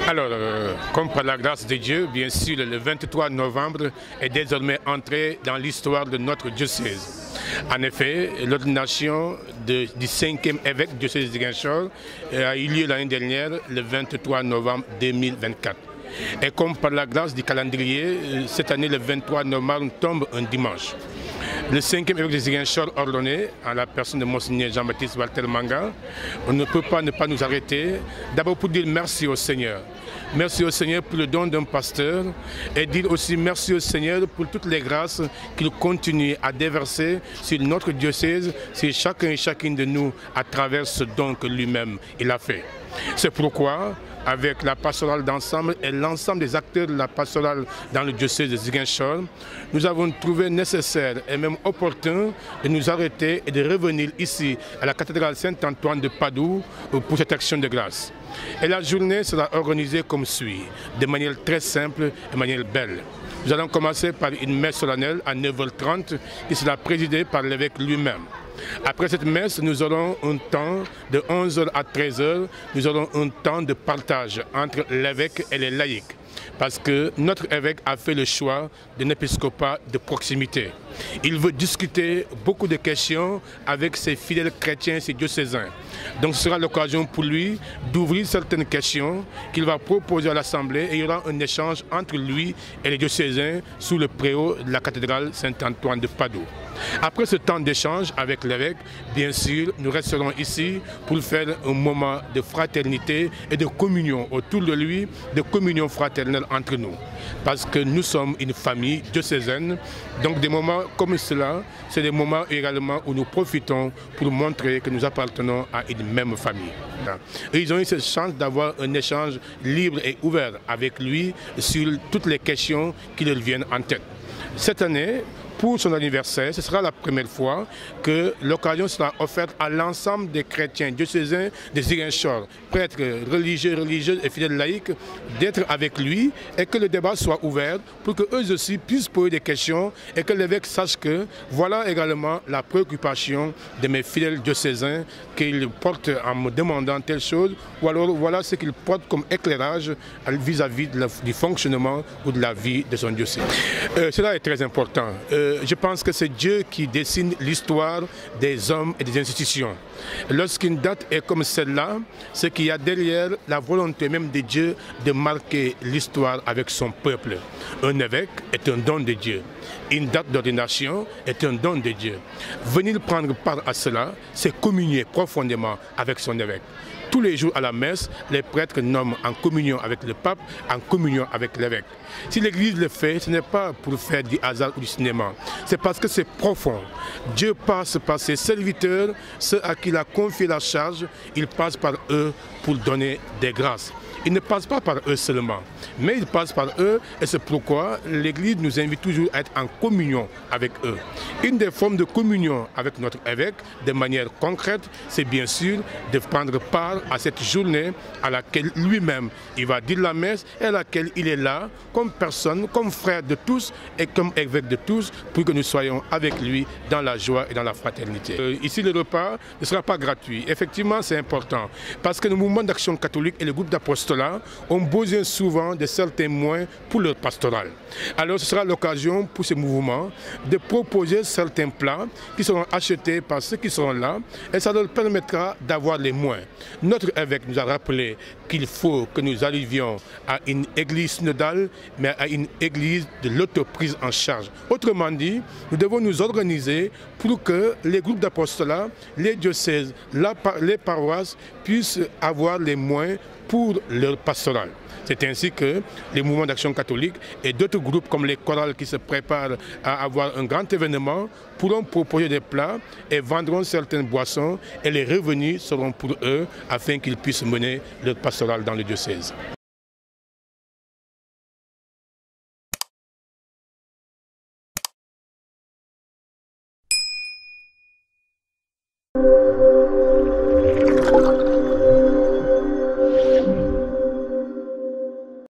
Alors, comme par la grâce de Dieu, bien sûr, le 23 novembre est désormais entré dans l'histoire de notre diocèse. En effet, l'ordination du 5e évêque du diocèse de Ziguinchor a eu lieu l'année dernière, le 23 novembre 2024. Et comme par la grâce du calendrier, cette année, le 23 novembre tombe un dimanche. Le 5e évêque de Ziguinchor ordonné, en la personne de Monseigneur Jean-Baptiste Walter Manga, on ne peut pas ne pas nous arrêter, d'abord pour dire merci au Seigneur. Merci au Seigneur pour le don d'un pasteur et dire aussi merci au Seigneur pour toutes les grâces qu'il continue à déverser sur notre diocèse, sur chacun et chacune de nous à travers ce don que lui-même il a fait. C'est pourquoi, avec la pastorale d'ensemble et l'ensemble des acteurs de la pastorale dans le diocèse de Ziguinchor, nous avons trouvé nécessaire et même opportun de nous arrêter et de revenir ici à la cathédrale Saint-Antoine de Padoue pour cette action de grâce. Et la journée sera organisée comme suit, de manière très simple et de manière belle. Nous allons commencer par une messe solennelle à 9h30 qui sera présidée par l'évêque lui-même. Après cette messe, nous aurons un temps de 11h à 13h, nous aurons un temps de partage entre l'évêque et les laïcs. Parce que notre évêque a fait le choix d'un épiscopat de proximité. Il veut discuter beaucoup de questions avec ses fidèles chrétiens, ses diocésains. Donc ce sera l'occasion pour lui d'ouvrir certaines questions qu'il va proposer à l'Assemblée et il y aura un échange entre lui et les diocésains sous le préau de la cathédrale Saint-Antoine de Padoue. Après ce temps d'échange avec l'évêque, bien sûr, nous resterons ici pour faire un moment de fraternité et de communion autour de lui, de communion fraternelle entre nous. Parce que nous sommes une famille diocésaine, donc des moments comme cela, c'est des moments également où nous profitons pour montrer que nous appartenons à une même famille. Et ils ont eu cette chance d'avoir un échange libre et ouvert avec lui sur toutes les questions qui leur viennent en tête. Cette année, pour son anniversaire, ce sera la première fois que l'occasion sera offerte à l'ensemble des chrétiens diocésains de Ziguinchor, prêtres, religieux, religieuses et fidèles laïcs, d'être avec lui et que le débat soit ouvert pour qu'eux aussi puissent poser des questions et que l'évêque sache que voilà également la préoccupation de mes fidèles diocésains qu'ils portent en me demandant telle chose ou alors voilà ce qu'ils portent comme éclairage vis-à-vis du fonctionnement ou de la vie de son diocèse. Cela est très important. Je pense que c'est Dieu qui dessine l'histoire des hommes et des institutions. Lorsqu'une date est comme celle-là, c'est qu'il y a derrière la volonté même de Dieu de marquer l'histoire avec son peuple. Un évêque est un don de Dieu. Une date d'ordination est un don de Dieu. Venir prendre part à cela, c'est communier profondément avec son évêque. Tous les jours à la messe, les prêtres nomment en communion avec le pape, en communion avec l'évêque. Si l'Église le fait, ce n'est pas pour faire du hasard ou du cinéma. C'est parce que c'est profond. Dieu passe par ses serviteurs, ceux à qui il a confié la charge, il passe par eux pour donner des grâces. Il ne passe pas par eux seulement, mais il passe par eux et c'est pourquoi l'Église nous invite toujours à être en communion avec eux. Une des formes de communion avec notre évêque, de manière concrète, c'est bien sûr de prendre part à cette journée à laquelle lui-même il va dire la messe et à laquelle il est là comme personne, comme frère de tous et comme évêque de tous pour que nous soyons avec lui dans la joie et dans la fraternité. Ici, le repas ne sera pas gratuit. Effectivement, c'est important parce que le mouvement d'action catholique et le groupe d'apostolat ont besoin souvent de certains moyens pour leur pastoral. Alors ce sera l'occasion pour ces mouvements de proposer certains plats qui seront achetés par ceux qui seront là et ça leur permettra d'avoir les moyens. Notre évêque nous a rappelé qu'il faut que nous arrivions à une église synodale, mais à une église de l'autoprise en charge. Autrement dit, nous devons nous organiser pour que les groupes d'apostolat, les diocèses, les paroisses puissent avoir les moyens pour leur pastoral. C'est ainsi que les mouvements d'action catholique et d'autres groupes comme les chorales qui se préparent à avoir un grand événement pourront proposer des plats et vendront certaines boissons et les revenus seront pour eux afin qu'ils puissent mener leur pastoral dans le diocèse.